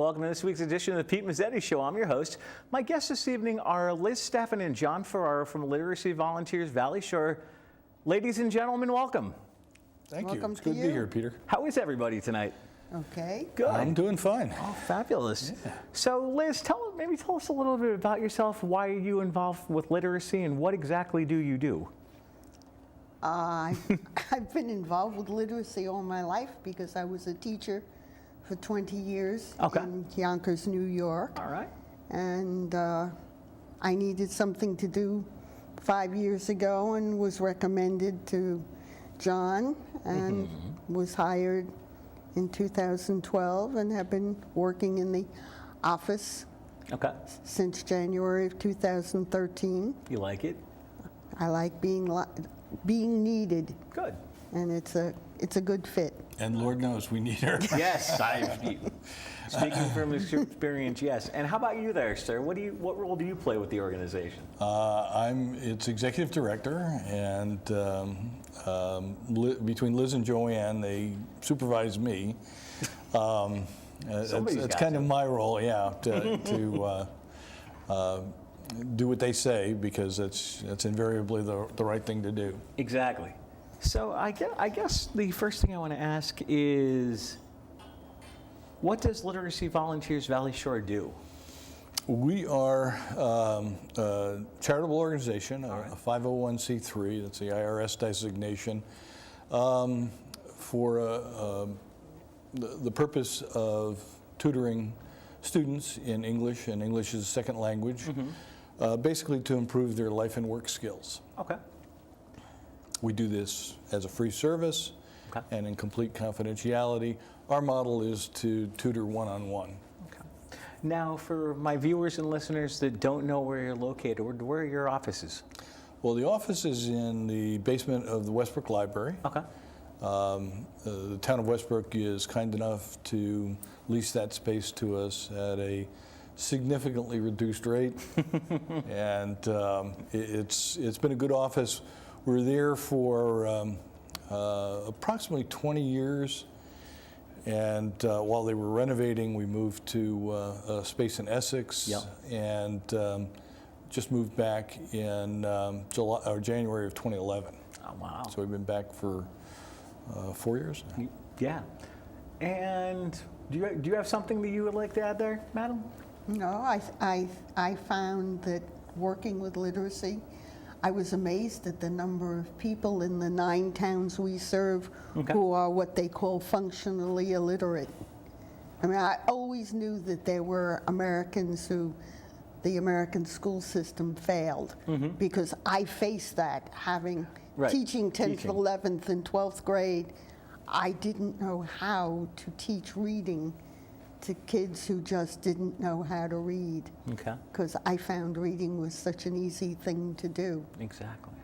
welcome to this week's edition of the Pete Mezzetti Show. I'm your host. My guests this evening are Liz Steffen and John Ferraro from Literacy Volunteers Valley Shore. Ladies and gentlemen, welcome. Thank Welcome you. It's to good to be you. here, Peter. How is everybody tonight? Okay. Good. I'm doing fine. Oh, fabulous. Yeah. So, Liz, maybe tell us a little bit about yourself. Why are you involved with literacy, and what exactly do you do? I've been involved with literacy all my life because I was a teacher for 20 years in Yonkers, New York. All right. And I needed something to do 5 years ago and was recommended to John and was hired in 2012 and have been working in the office since January of 2013. You like it? I like being needed. Good. And it's a good fit. And Lord knows we need her. Yes, speaking from experience, yes. And how about you there, sir? What role do you play with the organization? I'm its executive director, and between Liz and Joanne, they supervise me. It's kind of my role, to do what they say, because it's invariably the right thing to do. Exactly. So I guess the first thing I want to ask is, what does Literacy Volunteers Valley Shore do? We are a charitable organization, a 501c3, that's the IRS designation, for the purpose of tutoring students in English, and English is a second language, basically to improve their life and work skills. Okay. We do this as a free service and in complete confidentiality. Our model is to tutor one-on-one. Okay. Now, for my viewers and listeners that don't know where you're located, where are your offices? Well, the office is in the basement of the Westbrook Library. Okay. The town of Westbrook is kind enough to lease that space to us at a significantly reduced rate, and it's been a good office. We're there for approximately 20 years, and while they were renovating, we moved to a space in Essex, and just moved back in January of 2011. Oh, wow. So we've been back for 4 years now. Yeah. And do you have something that you would like to add there, madam? No, I found that working with literacy, I was amazed at the number of people in the 9 towns we serve who are what they call functionally illiterate. I mean, I always knew that there were Americans who the American school system failed, because I faced that teaching 10th, 11th, and 12th grade. I didn't know how to teach reading to kids who just didn't know how to read. Okay. Because I found reading was such an easy thing to do. Exactly.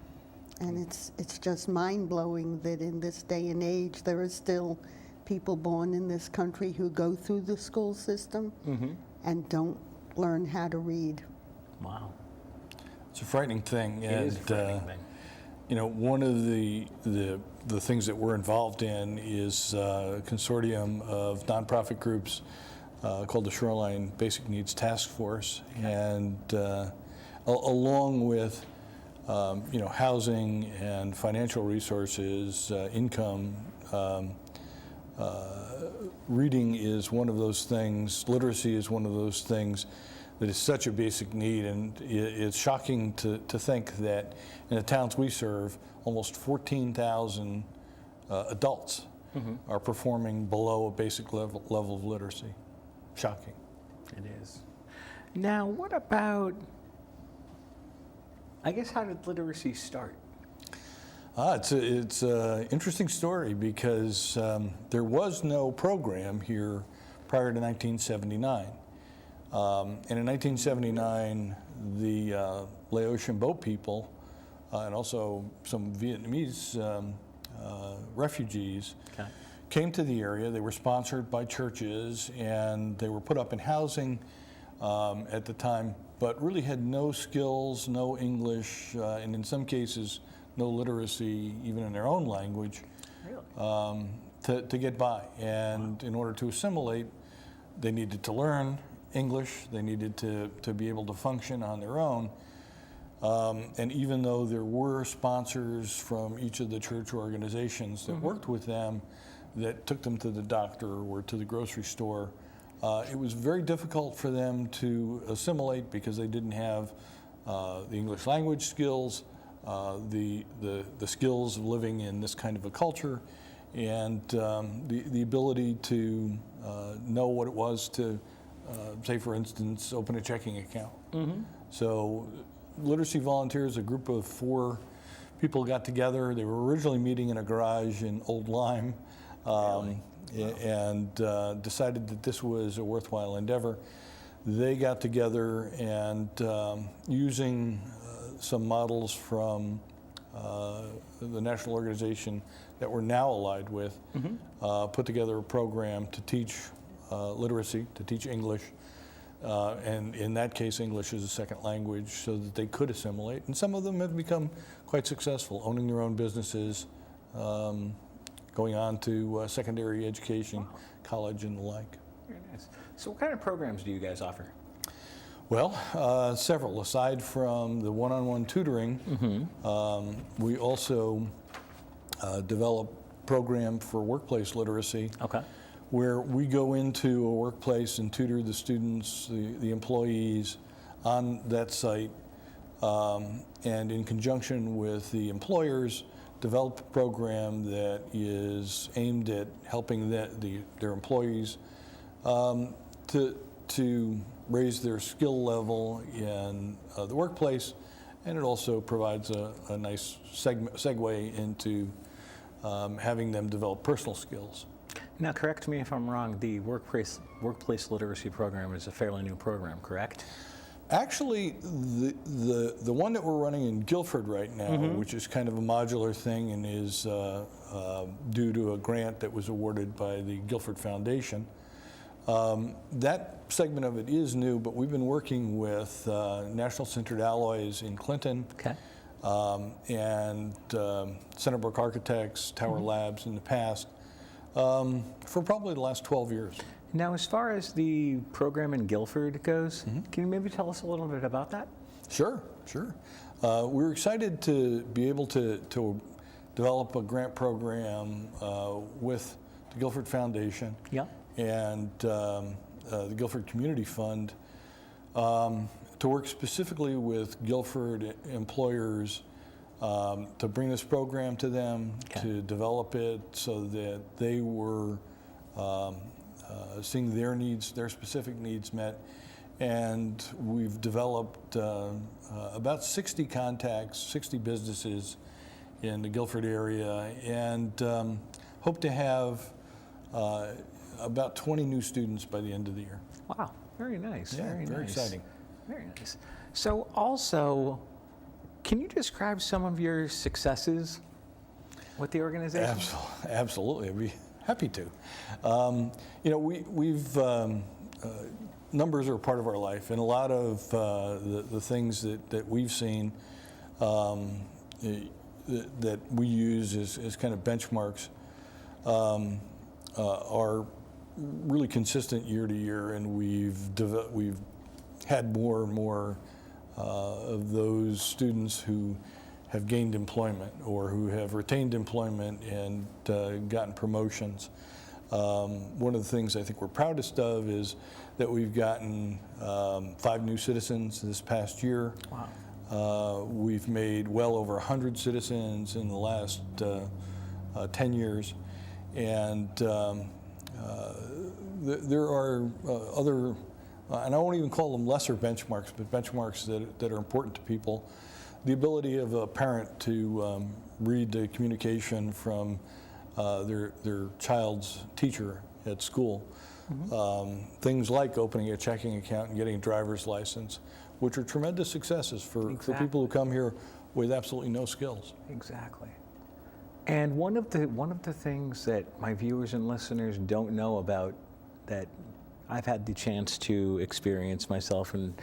And it's just mind-blowing that in this day and age there are still people born in this country who go through the school system and don't learn how to read. Wow. It's a frightening thing. It is a frightening thing. You know, one of the things that we're involved in is a consortium of nonprofit groups called the Shoreline Basic Needs Task Force, and along with housing and financial resources, income, reading is one of those things. Literacy is one of those things that is such a basic need, and it's shocking to think that in the towns we serve, almost 14,000 adults are performing below a basic level of literacy. Shocking. It is. Now, what about, I guess, how did literacy start? It's an interesting story, because there was no program here prior to 1979. And in 1979, the Laotian boat people and also some Vietnamese refugees came to the area. They were sponsored by churches, and they were put up in housing at the time, but really had no skills, no English, and in some cases, no literacy, even in their own language, to get by. And in order to assimilate, They needed to learn English. They needed to be able to function on their own. And even though there were sponsors from each of the church organizations that worked with them, that took them to the doctor or to the grocery store, it was very difficult for them to assimilate because they didn't have the English language skills, the skills of living in this kind of a culture, and the ability to know what it was to, say for instance, open a checking account. So Literacy Volunteers, a group of 4 people got together. They were originally meeting in a garage in Old Lyme, and decided that this was a worthwhile endeavor. They got together and using some models from the national organization that we're now allied with, put together a program to teach literacy, to teach English, and in that case, English as a second language, so that they could assimilate. And some of them have become quite successful, owning their own businesses, going on to secondary education, college, and the like. Very nice. So what kind of programs do you guys offer? Well, several. Aside from the one-on-one tutoring, we also develop a program for workplace literacy, where we go into a workplace and tutor the students, the employees on that site, and in conjunction with the employers, develop a program that is aimed at helping their employees to raise their skill level in the workplace, and it also provides a nice segue into having them develop personal skills. Now, correct me if I'm wrong, the workplace literacy program is a fairly new program, correct? Actually, the one that we're running in Guilford right now, which is kind of a modular thing and is due to a grant that was awarded by the Guilford Foundation, that segment of it is new, but we've been working with National Centered Alloys in Clinton, and Centerbrook Architects, Tower Labs in the past, for probably the last 12 years. Now, as far as the program in Guilford goes, can you maybe tell us a little bit about that? Sure. We're excited to be able to develop a grant program with the Guilford Foundation and the Guilford Community Fund to work specifically with Guilford employers to bring this program to them, to develop it so that they were seeing their needs, their specific needs met. And we've developed about 60 contacts, 60 businesses in the Guilford area, and hope to have about 20 new students by the end of the year. Wow, very nice. Yeah, very exciting. Very nice. So also, can you describe some of your successes with the organization? Absolutely, I'd be happy to. You know, we've numbers are a part of our life, and a lot of the things that we've seen that we use as kind of benchmarks are really consistent year to year, and we've had more and more of those students who have gained employment or who have retained employment and gotten promotions. One of the things I think we're proudest of is that we've gotten 5 new citizens this past year. Wow. We've made well over 100 citizens in the last 10 years. And there are other, and I won't even call them lesser benchmarks, but benchmarks that are important to people. The ability of a parent to read the communication from their child's teacher at school. Things like opening a checking account and getting a driver's license, which are tremendous successes for people who come here with absolutely no skills. Exactly. And one of the things that my viewers and listeners don't know about that I've had the chance to experience myself, and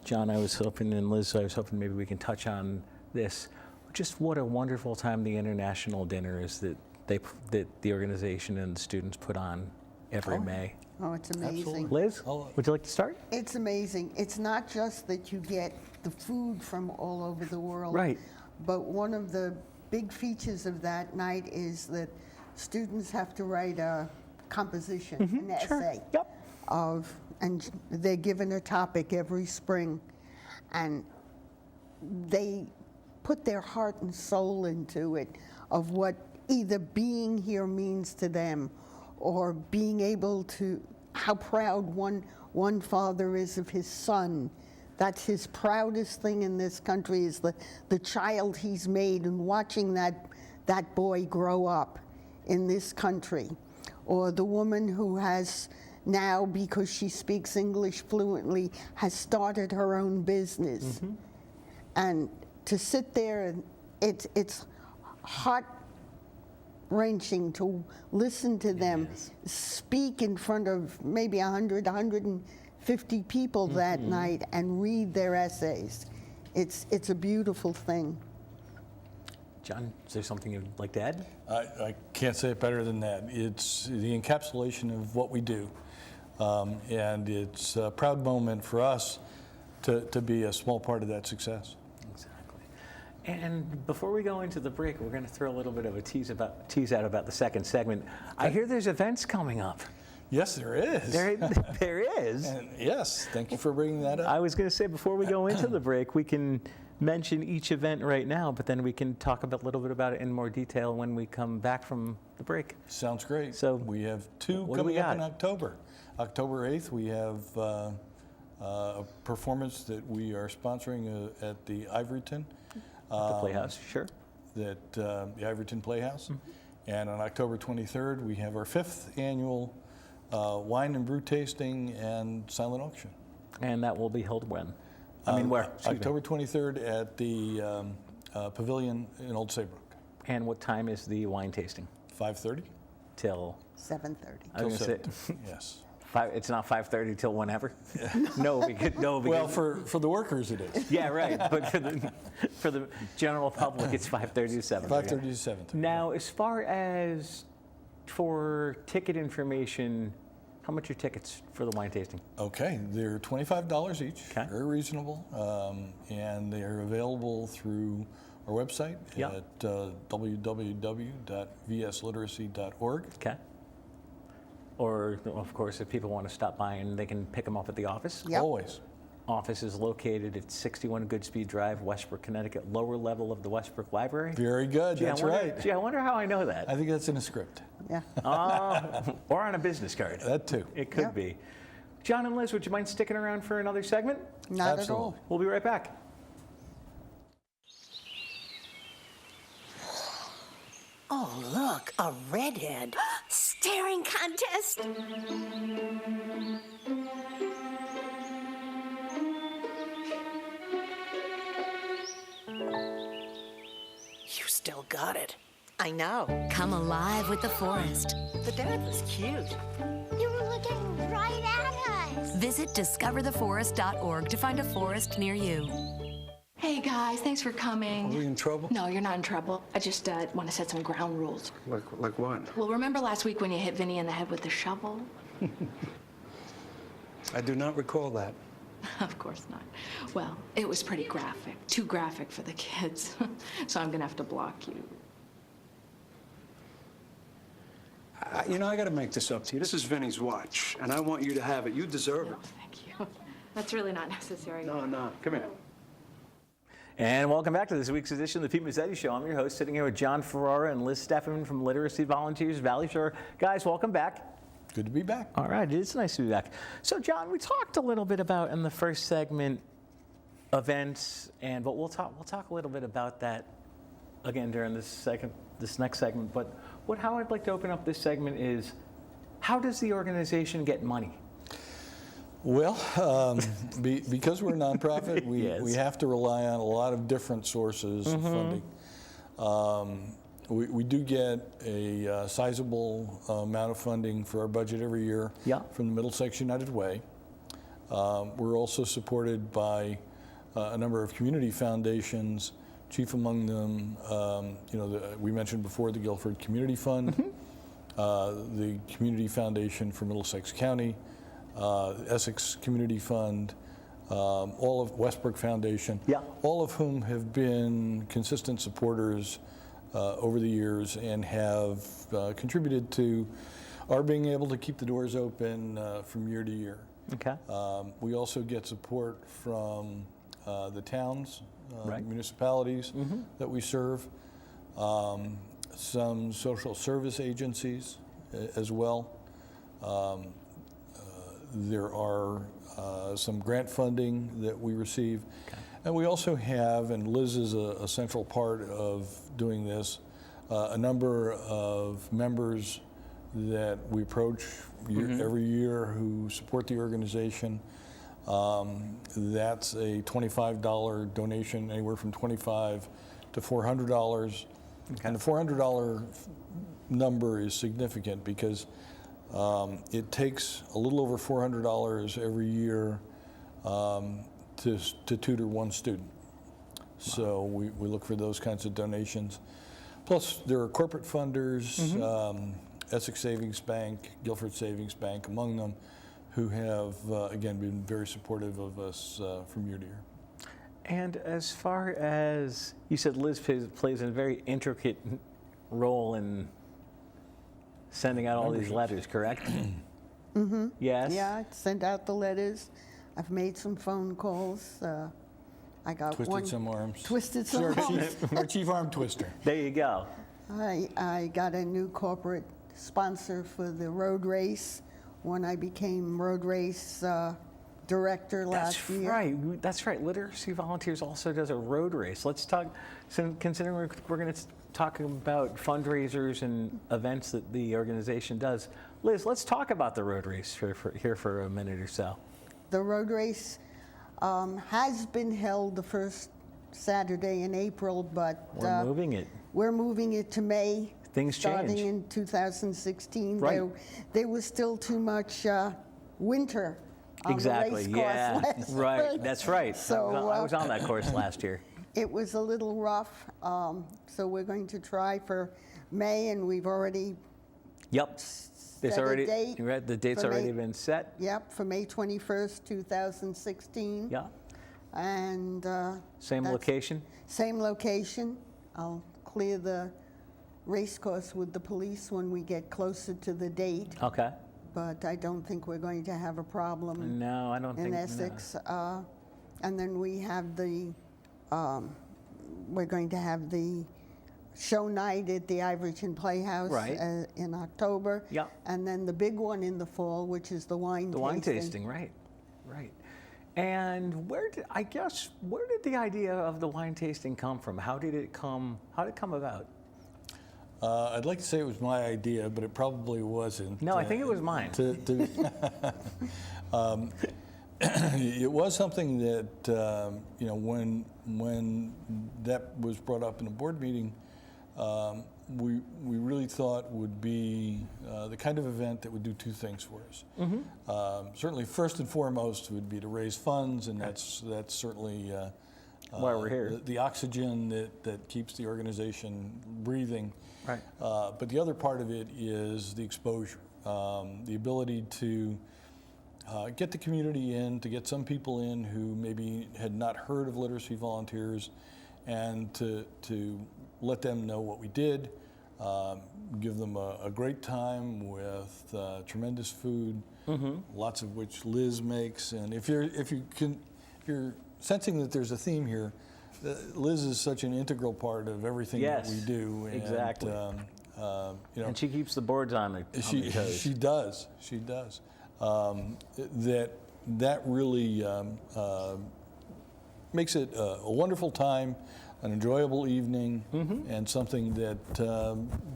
John, I was hoping, and Liz, I was hoping maybe we can touch on this. Just what a wonderful time the international dinner is that the organization and the students put on every May. Oh, it's amazing. Absolutely. Liz, would you like to start? It's amazing. It's not just that you get the food from all over the world. Right. But one of the big features of that night is that students have to write a composition, an essay. Yep. And they're given a topic every spring. And they put their heart and soul into it of what either being here means to them or being able to, how proud one father is of his son. That's his proudest thing in this country is the child he's made and watching that boy grow up in this country. Or the woman who has now, because she speaks English fluently, has started her own business. And to sit there, and it's heart-wrenching to listen to them speak in front of maybe 100, 150 people that night and read their essays. It's a beautiful thing. John, is there something you'd like to add? I can't say it better than that. It's the encapsulation of what we do. And it's a proud moment for us to be a small part of that success. Exactly. And before we go into the break, we're going to throw a little bit of a tease out about the second segment. I hear there's events coming up. Yes, there is. There is. And yes, thank you for bringing that up. I was going to say, before we go into the break, we can mention each event right now, but then we can talk a little bit about it in more detail when we come back from the break. Sounds great. So we have two what do we coming up got? in October. October 8th, we have a performance that we are sponsoring at the Ivoryton. The Playhouse, sure. The Ivoryton Playhouse. And on October 23rd, we have our 5th annual wine and brew tasting and silent auction. And that will be held when? I mean, where? Excuse me. October 23rd at the Pavilion in Old Saybrook. And what time is the wine tasting? 5:30 Till? 7:30. I was till going to 7. say, Yes. it's not 5:30 till whenever? No, because, Well, for the workers it is. yeah, right. But for the general public, it's 5:30 to 7:30. 5:30 to 7:30. Now, as far as for ticket information, how much are tickets for the wine tasting? Okay, they're $25 each, Okay. very reasonable, and they are available through our website Yeah. at www.vsliteracy.org. Okay. Or, of course, if people want to stop by and they can pick them up at the office. Yep. Always. Office is located at 61 Goodspeed Drive, Westbrook, Connecticut, lower level of the Westbrook Library. Very good, Gee, that's I wonder, right. Gee, I wonder how I know that. I think that's in a script. Yeah. Or on a business card. That too. It could Yep. be. John and Liz, would you mind sticking around for another segment? Not Absolutely. at all. We'll be right back. Oh, look, a redhead. Staring contest. You still got it. I know. Come alive with the forest. The dad was cute. You were looking right at us. Visit discovertheforest.org to find a forest near you. Hey guys, thanks for coming. Are we in trouble? No, you're not in trouble. I just want to set some ground rules. Like what? Well, remember last week when you hit Vinny in the head with the shovel? I do not recall that. Of course not. Well, it was pretty graphic. Too graphic for the kids. So I'm gonna have to block you. You know, I got to make this up to you. This is Vinny's watch, and I want you to have it. You deserve No, it. thank you. That's really not necessary. No, come here. And welcome back to this week's edition of the Pete Mezzetti Show. I'm your host, sitting here with John Ferrara and Liz Stefan from Literacy Volunteers Valley Shore. Guys, welcome back. Good to be back. All right, it is nice to be back. So, John, we talked a little bit about in the first segment events, but we'll talk a little bit about that again during this next segment. But how I'd like to open up this segment is, how does the organization get money? Well, because we're a nonprofit, Yes. we have to rely on a lot of different sources of funding. We do get a sizable amount of funding for our budget every year Yeah. from the Middlesex United Way. We're also supported by a number of community foundations, chief among them, we mentioned before the Guilford Community Fund, the Community Foundation for Middlesex County, Essex Community Fund, all of Westbrook Foundation, all of whom have been consistent supporters over the years and have contributed to our being able to keep the doors open from year to year. Okay. We also get support from the towns, municipalities that we serve, some social service agencies as well. There are some grant funding that we receive. Okay. And we also have, and Liz is a central part of doing this, a number of members that we approach every year who support the organization. That's a $25 donation, anywhere from $25 to $400. Okay. And the $400 number is significant because it takes a little over $400 every year to tutor one student. Wow. So we look for those kinds of donations. Plus, there are corporate funders, Essex Savings Bank, Guilford Savings Bank, among them, who have, again, been very supportive of us from year to year. And as far as, you said Liz plays a very intricate role in sending out all these letters, correct? Yes? Yeah, I sent out the letters. I've made some phone calls. I got Twisted some arms. Twisted some arms. Our chief arm twister. There you go. I got a new corporate sponsor for the road race when I became road race director last year. That's right. Literacy Volunteers also does a road race. Let's talk, considering we're going to talk about fundraisers and events that the organization does. Liz, let's talk about the road race here for a minute or so. The road race has been held the first Saturday in April, but we're moving it. We're moving it to May. Things starting change. in 2016. Right. There was still too much winter on exactly. the race course last right. That's right. So I was on that course last year. It was a little rough, so we're going to try for May, and we've already set a date. The date's already been set. Yep, for May 21st, 2016. Yeah. And same location? Same location. I'll clear the race course with the police when we get closer to the date. Okay. But I don't think we're going to have a problem. No, I don't think in Essex. No. And then we have we're going to have the show night at the Ivoryton Playhouse in October. Yeah. And then the big one in the fall, which is the wine tasting. The wine tasting, right. And where did the idea of the wine tasting come from? How did it come about? I'd like to say it was my idea, but it probably wasn't. No, I think it was mine. It was something that, when that was brought up in a board meeting, we really thought would be the kind of event that would do two things for us. Certainly, first and foremost, would be to raise funds, and that's certainly why we're here. The oxygen that keeps the organization breathing. Right. But the other part of it is the exposure, the ability to get the community in, to get some people in who maybe had not heard of Literacy Volunteers, and to let them know what we did, give them a great time with tremendous food, lots of which Liz makes. And if you're sensing that there's a theme here, Liz is such an integral part of everything that we do. And, exactly. And she keeps the boards on the toes. She does. That really makes it a wonderful time, an enjoyable evening, and something that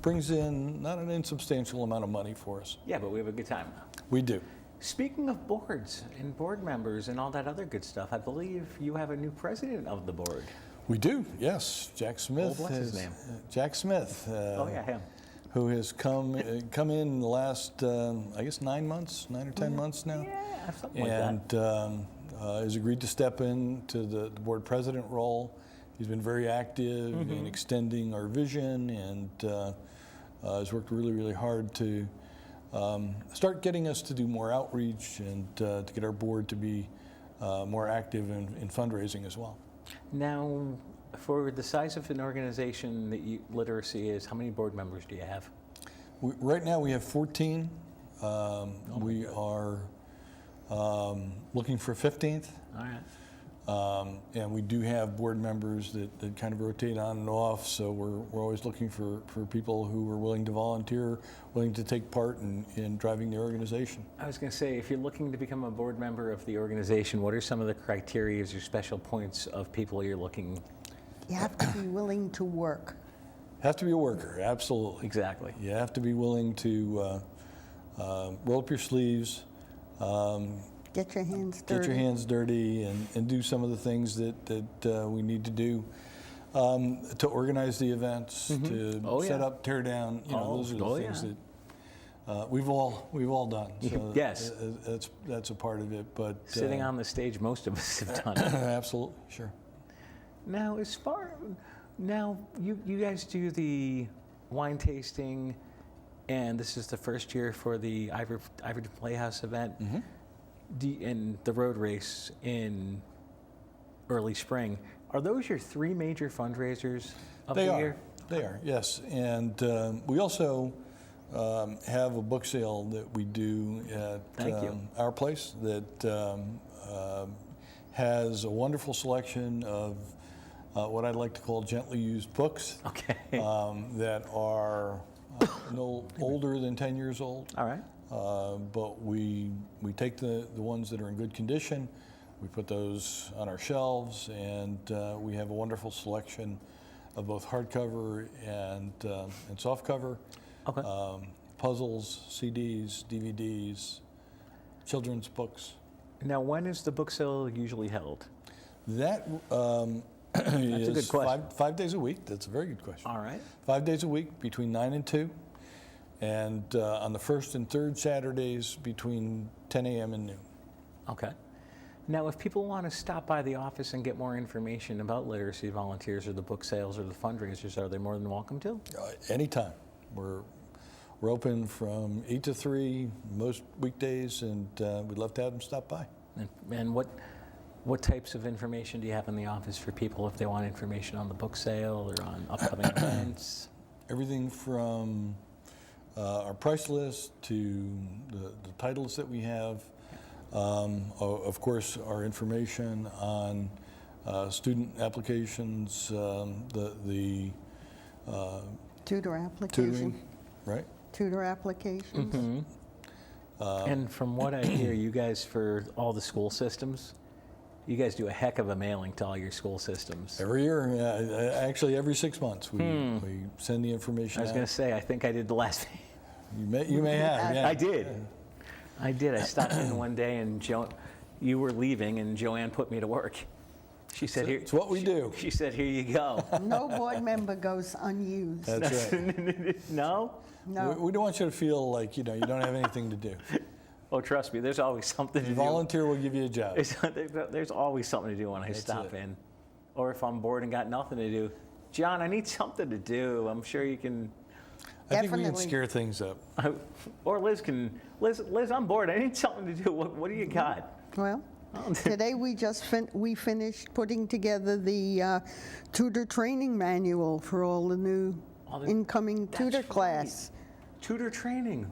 brings in not an insubstantial amount of money for us. Yeah, but we have a good time. We do. Speaking of boards and board members and all that other good stuff, I believe you have a new president of the board. We do, yes. Jack Smith. What's his name? Jack Smith. Him. Who has come in the last, 9 or 10 months now. Yeah, something like that. And has agreed to step into the board president role. He's been very active in extending our vision and has worked really, really hard to start getting us to do more outreach and to get our board to be more active in fundraising as well. Now, for the size of an organization that literacy is, how many board members do you have? Right now we have 14. We are looking for 15th. All right. And we do have board members that kind of rotate on and off, so we're always looking for people who are willing to volunteer, willing to take part in driving the organization. I was going to say, if you're looking to become a board member of the organization, what are some of the criteria or special points of people you're looking? You have to be willing to work. Have to be a worker, absolutely. Exactly. You have to be willing to roll up your sleeves, Get your hands dirty. get your hands dirty, and do some of the things that we need to do to organize the events, to set up, tear down. Those are the things that we've all done. So Yes. that's a part of it. But Sitting on the stage, most of us have done it. absolutely, sure. Now, you guys do the wine tasting, and this is the first year for the Ivory Playhouse event. And the road race in early spring. Are those your three major fundraisers of the year? They are, yes. And we also have a book sale that we do at our place that has a wonderful selection of what I'd like to call gently used books. Okay. That are no older than 10 years old. All right. But we take the ones that are in good condition, we put those on our shelves, and we have a wonderful selection of both hardcover and softcover. Okay. Puzzles, CDs, DVDs, children's books. Now, when is the book sale usually held? That That's a is good question. 5 days a week. That's a very good question. All right. 5 days a week between 9 and 2. And on the first and third Saturdays between 10 a.m. and noon. Okay. Now, if people want to stop by the office and get more information about literacy volunteers or the book sales or the fundraisers, are they more than welcome to? Anytime. We're open from 8 to 3 most weekdays, and we'd love to have them stop by. And what types of information do you have in the office for people if they want information on the book sale or on upcoming events? Everything from our price list to the titles that we have. Of course, our information on student applications, the Tutor application. tutoring, right? Tutor applications. And from what I hear, you guys, for all the school systems, you guys do a heck of a mailing to all your school systems. Every year, yeah, actually every 6 months, we send the information I was out. going to say, I think I did the last. You may have, yeah. I did. I stopped in one day, and you were leaving, and Joanne put me to work. She said, "Here." It's what we do. She said, "Here you go." No board member goes unused. That's right. No? No. We don't want you to feel like you don't have anything to do. Oh, trust me, there's always something to do. Volunteer will give you a job. There's always something to do when I stop in. Or if I'm bored and got nothing to do, John, I need something to do. I'm sure you can. I think we can Definitely. scare things up. Or Liz can. Liz, I'm bored. I need something to do. What do you got? Well, today we just finished putting together the tutor training manual for all the new incoming tutor class. Tutor training.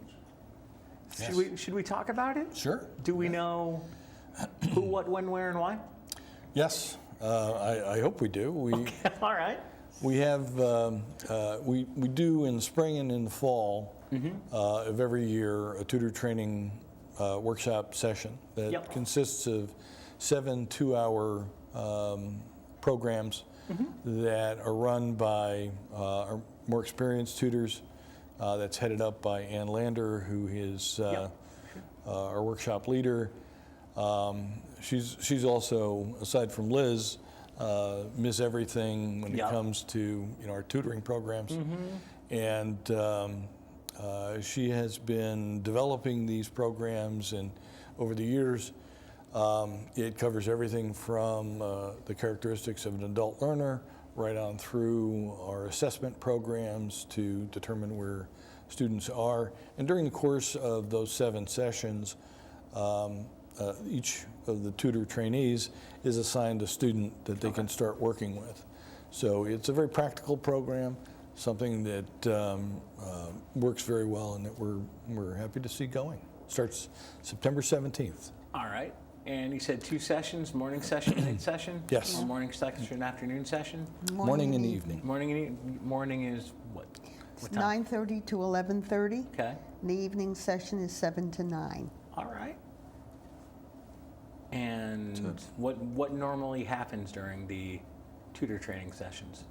Yes. Should we talk about it? Sure. Do we know who, what, when, where, and why? Yes, I hope we do. All right. We have we do in the spring and in the fall of every year a tutor training workshop session that consists of 7 2-hour programs that are run by our more experienced tutors. That's headed up by Ann Lander, who is our workshop leader. She's also, aside from Liz, Ms. Everything when it comes to our tutoring programs, and she has been developing these programs, and over the years, it covers everything from the characteristics of an adult learner right on through our assessment programs to determine where students are. And during the course of those 7 sessions, each of the tutor trainees is assigned a student that they can start working with. So it's a very practical program, something that works very well and that we're happy to see going. Starts September 17th. All right. And you said 2 sessions, morning session, night session? Yes. Or morning session, afternoon session? Morning and evening. Morning is what? It's What time? 9:30 to 11:30. Okay. And the evening session is 7 to 9. All right. And what normally happens during the tutor training sessions?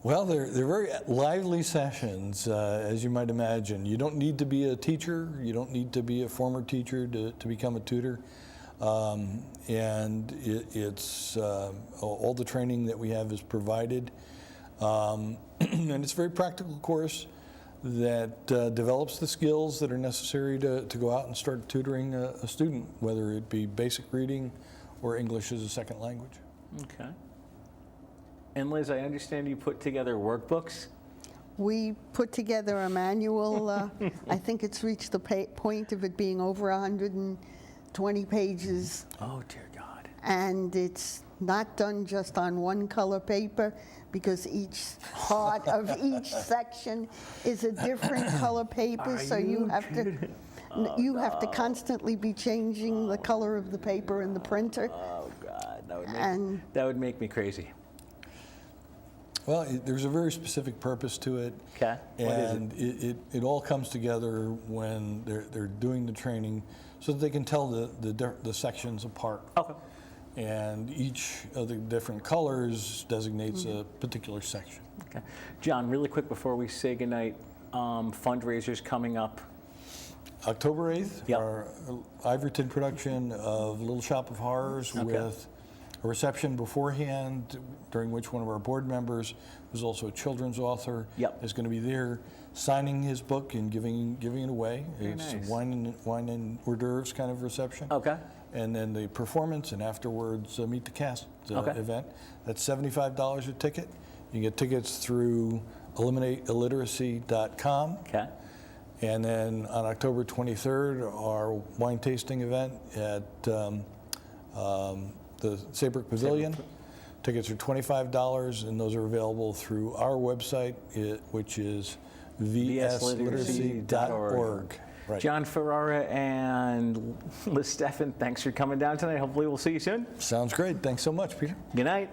Well, they're very lively sessions, as you might imagine. You don't need to be a teacher. You don't need to be a former teacher to become a tutor. And it's all the training that we have is provided. And it's a very practical course that develops the skills that are necessary to go out and start tutoring a student, whether it be basic reading or English as a second language. Okay. And Liz, I understand you put together workbooks? We put together a manual. I think it's reached the point of it being over 120 pages. Oh, dear God. And it's not done just on one color paper, because each part of each section is a different color paper. So you have to constantly be changing the color of the paper in the printer. Oh, God. That would make me crazy. Well, there's a very specific purpose to it. Okay. What is it? And it all comes together when they're doing the training so that they can tell the sections apart. Okay. And each of the different colors designates a particular section. Okay. John, really quick before we say goodnight, fundraisers coming up. October 8th, Yep. our Iverton production of Little Shop of Horrors with a reception beforehand, during which one of our board members, who's also a children's author, is going to be there signing his book and giving it away. It's nice. a wine and hors d'oeuvres kind of reception. Okay. And then the performance, and afterwards meet the cast event. That's $75 a ticket. You can get tickets through eliminateilliteracy.com. Okay. And then on October 23rd, our wine tasting event at the Saybrook Pavilion. Tickets are $25, and those are available through our website, which is vsliteracy.org. Right. John Ferrara and Liz Steffen, thanks for coming down tonight. Hopefully we'll see you soon. Sounds great. Thanks so much, Peter. Good night.